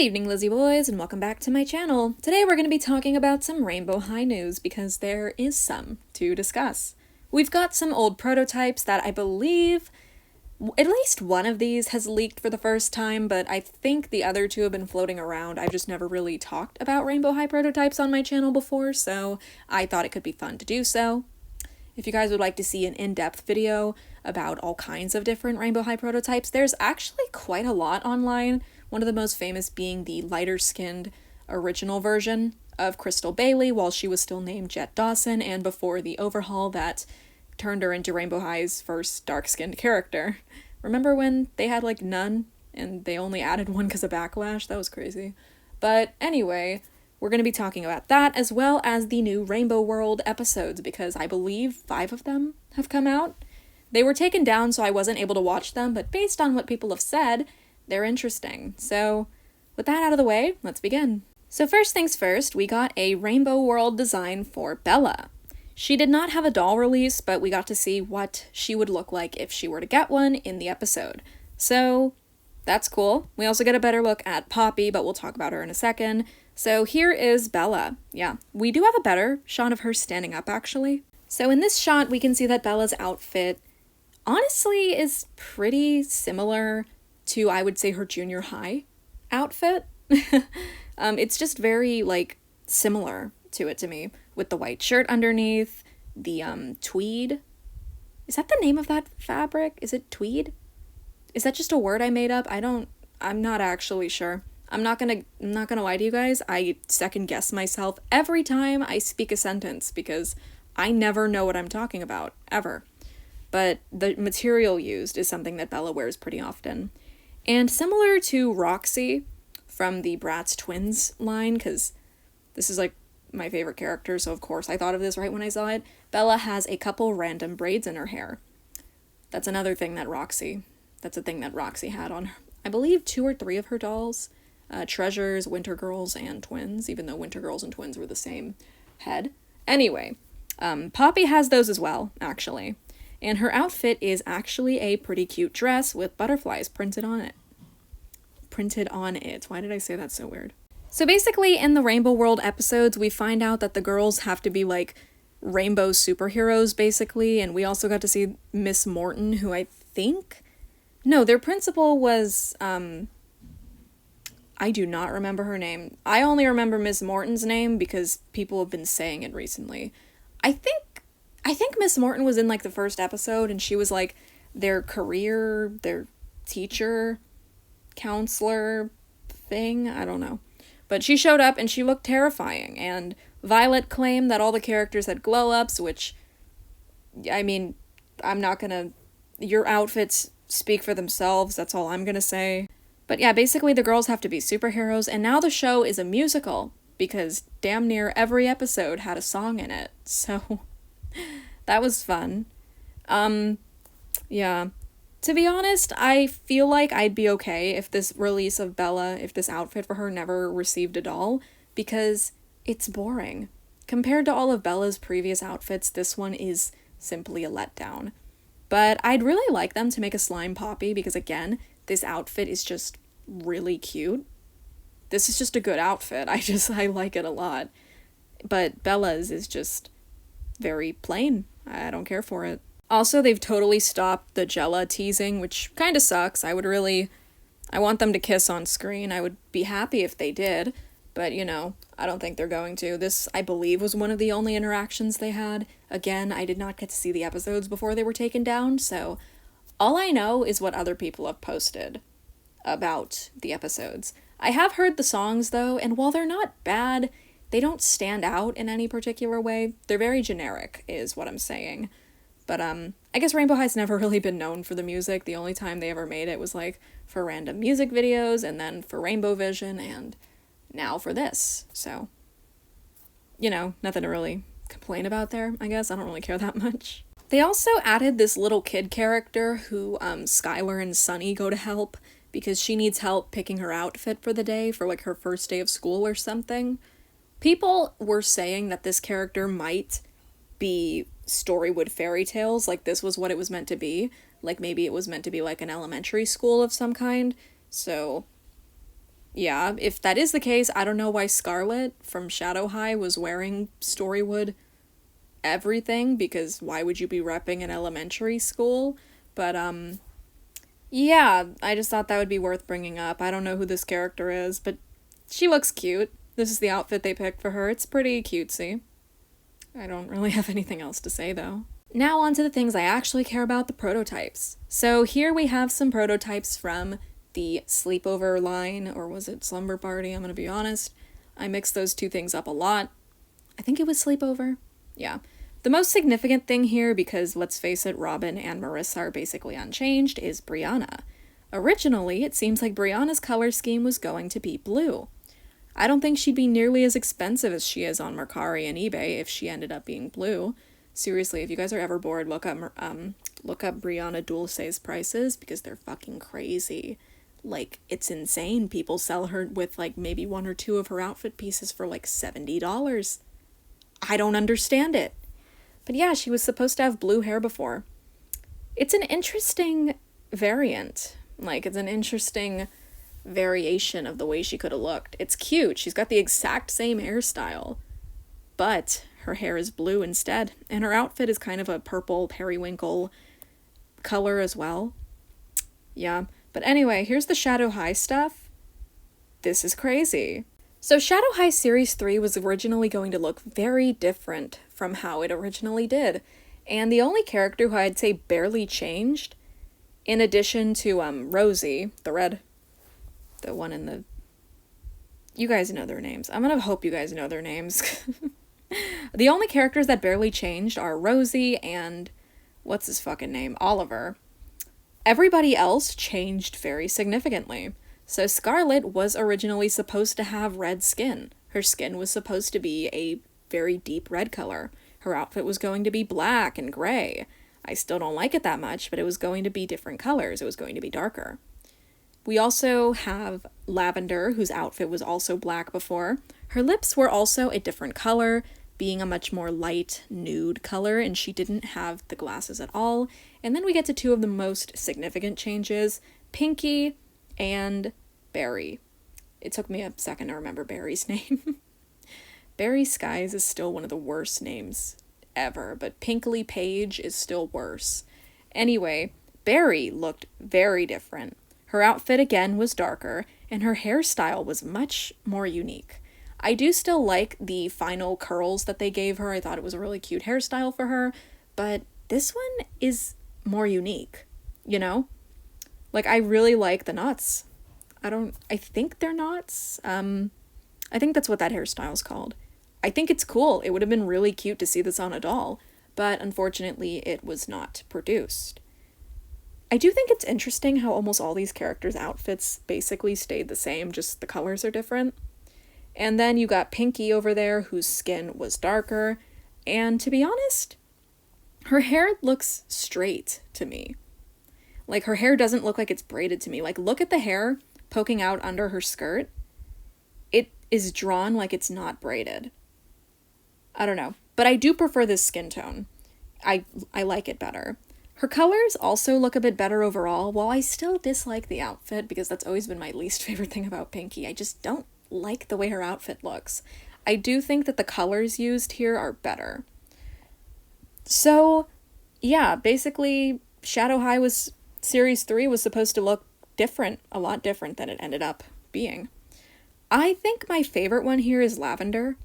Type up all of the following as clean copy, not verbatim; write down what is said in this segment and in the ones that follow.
evening, Lizzie boys, and welcome back to my channel. Today we're going to be talking about some Rainbow High news because there is some to discuss. We've got some old prototypes that I believe at least one of these has leaked for the first time, but I think the other two have been floating around. I've just never really talked about Rainbow High prototypes on my channel before, so I thought it could be fun to do so. If you guys would like to see an in-depth video about all kinds of different Rainbow High prototypes, there's actually quite a lot online. One of the most famous being the lighter-skinned original version of Crystal Bailey while she was still named Jet Dawson, and before the overhaul that turned her into Rainbow High's first dark-skinned character. Remember when they had like none and they only added one because of Backlash? That was crazy. But anyway, we're going to be talking about that as well as the new Rainbow World episodes because I believe 5 of them have come out. They were taken down so I wasn't able to watch them, but based on what people have said, they're interesting. So with that out of the way, let's begin. So first things first, we got a Rainbow World design for Bella. She did not have a doll release, but we got to see what she would look like if she were to get one in the episode. So that's cool. We also get a better look at Poppy, but we'll talk about her in a second. So here is Bella. Yeah, we do have a better shot of her standing up, actually. So in this shot, we can see that Bella's outfit honestly is pretty similar to, I would say, her junior high outfit. It's just very, like, similar to it to me, with the white shirt underneath, the, tweed. Is that the name of that fabric? Is it tweed? Is that just a word I made up? I'm not actually sure. I'm not gonna lie to you guys, I second guess myself every time I speak a sentence because I never know what I'm talking about, ever. But the material used is something that Bella wears pretty often. And similar to Roxy from the Bratz Twins line, because this is like my favorite character, so of course I thought of this right when I saw it, Bella has a couple random braids in her hair. That's a thing that Roxy had on, I believe, 2 or 3 of her dolls. Treasures, Winter Girls, and Twins, even though Winter Girls and Twins were the same head. Anyway, Poppy has those as well, actually. And her outfit is actually a pretty cute dress with butterflies printed on it. Why did I say that so weird? So basically, in the Rainbow World episodes, we find out that the girls have to be, like, rainbow superheroes, basically, and we also got to see Miss Morton, who I think... No, their principal was, I do not remember her name. I only remember Miss Morton's name because people have been saying it recently. I think Miss Morton was in, like, the first episode, and she was, like, their teacher, counselor thing? I don't know. But she showed up, and she looked terrifying, and Violet claimed that all the characters had glow-ups, which, I mean, your outfits speak for themselves, that's all I'm gonna say. But yeah, basically the girls have to be superheroes, and now the show is a musical, because damn near every episode had a song in it, so that was fun. Yeah. To be honest, I feel like I'd be okay if this release of Bella, if this outfit for her never received a doll, because it's boring. Compared to all of Bella's previous outfits, this one is simply a letdown. But I'd really like them to make a slime Poppy, because again, this outfit is just really cute. This is just a good outfit. I like it a lot. But Bella's is just very plain. I don't care for it. Also, they've totally stopped the Jella teasing, which kind of sucks. I want them to kiss on screen. I would be happy if they did, but you know, I don't think they're going to. This, I believe, was one of the only interactions they had. Again, I did not get to see the episodes before they were taken down, so all I know is what other people have posted about the episodes. I have heard the songs, though, and while they're not bad, they don't stand out in any particular way. They're very generic, is what I'm saying. But, I guess Rainbow High's never really been known for the music. The only time they ever made it was, like, for random music videos, and then for Rainbow Vision, and now for this. So, you know, nothing to really complain about there, I guess. I don't really care that much. They also added this little kid character who, Skylar and Sunny go to help, because she needs help picking her outfit for the day, for, like, her first day of school or something. People were saying that this character might be Storywood Fairy Tales, like this was what it was meant to be. Like maybe it was meant to be like an elementary school of some kind. So Yeah, if that is the case, I don't know why Scarlet from Shadow High was wearing Storywood everything, because why would you be repping an elementary school? But, yeah, I just thought that would be worth bringing up. I don't know who this character is, but she looks cute. This is the outfit they picked for her. It's pretty cutesy. I don't really have anything else to say, though. Now on to the things I actually care about, the prototypes. So here we have some prototypes from the sleepover line, or was it slumber party? I'm gonna be honest. I mixed those two things up a lot. I think it was sleepover. Yeah. The most significant thing here, because let's face it, Robin and Marissa are basically unchanged, is Brianna. Originally, it seems like Brianna's color scheme was going to be blue. I don't think she'd be nearly as expensive as she is on Mercari and eBay if she ended up being blue. Seriously, if you guys are ever bored, look up Brianna Dulce's prices, because they're fucking crazy. Like, it's insane. People sell her with, like, maybe one or two of her outfit pieces for, like, $70. I don't understand it. But yeah, she was supposed to have blue hair before. It's an interesting variant. Like, it's an interesting variation of the way she could have looked. It's cute. She's got the exact same hairstyle, but her hair is blue instead, and her outfit is kind of a purple periwinkle color as well. Yeah, but anyway, here's the Shadow High stuff. This is crazy. So Shadow High Series 3 was originally going to look very different from how it originally did, and the only character who I'd say barely changed, in addition to Rosie, the one in the... You guys know their names. I'm gonna hope you guys know their names. The only characters that barely changed are Rosie and... what's his fucking name? Oliver. Everybody else changed very significantly. So Scarlet was originally supposed to have red skin. Her skin was supposed to be a very deep red color. Her outfit was going to be black and gray. I still don't like it that much, but it was going to be different colors. It was going to be darker. We also have Lavender, whose outfit was also black before. Her lips were also a different color, being a much more light nude color, and she didn't have the glasses at all. And then we get to two of the most significant changes, Pinky and Barry. It took me a second to remember Barry's name. Barry Skies is still one of the worst names ever, but Pinkley Page is still worse. Anyway, Barry looked very different. Her outfit again was darker, and her hairstyle was much more unique. I do still like the final curls that they gave her. I thought it was a really cute hairstyle for her, but this one is more unique, you know? Like, I really like the knots. I think they're knots. I think that's what that hairstyle's called. I think it's cool. It would have been really cute to see this on a doll, but unfortunately it was not produced. I do think it's interesting how almost all these characters' outfits basically stayed the same, just the colors are different. And then you got Pinky over there, whose skin was darker, and to be honest, her hair looks straight to me. Like, her hair doesn't look like it's braided to me. Like, look at the hair poking out under her skirt. It is drawn like it's not braided. I don't know, but I do prefer this skin tone. I like it better. Her colors also look a bit better overall, while I still dislike the outfit, because that's always been my least favorite thing about Pinky. I just don't like the way her outfit looks. I do think that the colors used here are better. So, yeah, basically, Shadow High Series 3 was supposed to look different, a lot different than it ended up being. I think my favorite one here is Lavender.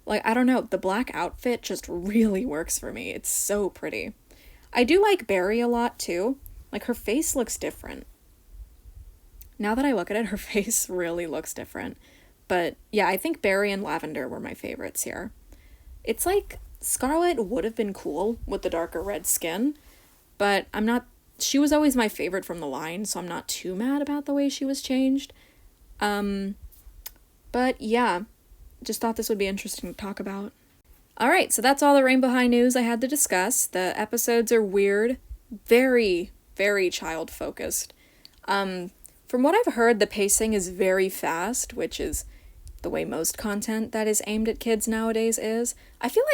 Like, I don't know, the black outfit just really works for me. It's so pretty. I do like Barry a lot, too. Like, her face looks different. Now that I look at it, her face really looks different. But, yeah, I think Barry and Lavender were my favorites here. It's like, Scarlet would have been cool with the darker red skin, but she was always my favorite from the line, so I'm not too mad about the way she was changed. But, yeah, just thought this would be interesting to talk about. Alright, so that's all the Rainbow High news I had to discuss. The episodes are weird, very, very child-focused. From what I've heard, the pacing is very fast, which is the way most content that is aimed at kids nowadays is. I feel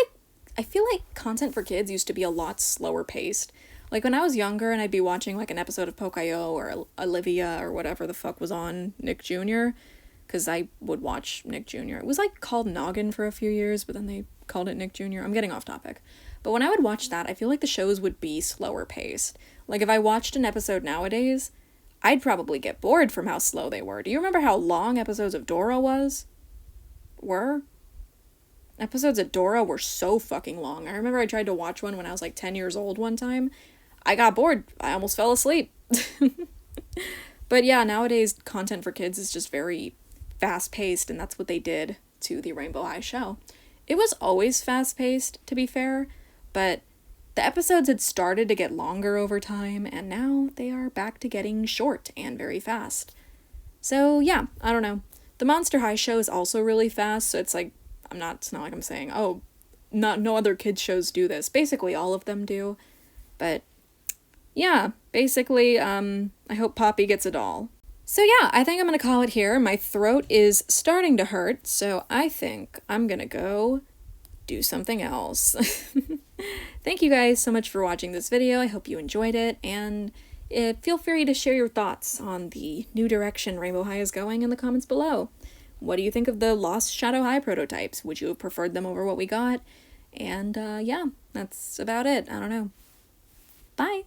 like content for kids used to be a lot slower paced. Like, when I was younger and I'd be watching, like, an episode of Pocoyo or Olivia or whatever the fuck was on Nick Jr., because I would watch Nick Jr. It was like called Noggin for a few years, but then they called it Nick Jr. I'm getting off topic. But when I would watch that, I feel like the shows would be slower paced. Like if I watched an episode nowadays, I'd probably get bored from how slow they were. Do you remember how long episodes of Dora were? Episodes of Dora were so fucking long. I remember I tried to watch one when I was like 10 years old one time. I got bored. I almost fell asleep. But yeah, nowadays content for kids is just very fast-paced, and that's what they did to the Rainbow High show. It was always fast-paced, to be fair, but the episodes had started to get longer over time, and now they are back to getting short and very fast. So yeah, I don't know. The Monster High show is also really fast, so it's like, it's not like I'm saying, oh, no other kids shows do this. Basically, all of them do. But yeah, basically, I hope Poppy gets a doll. So yeah, I think I'm gonna call it here. My throat is starting to hurt, so I think I'm gonna go do something else. Thank you guys so much for watching this video. I hope you enjoyed it, and feel free to share your thoughts on the new direction Rainbow High is going in the comments below. What do you think of the Lost Shadow High prototypes? Would you have preferred them over what we got? And yeah, that's about it. I don't know. Bye!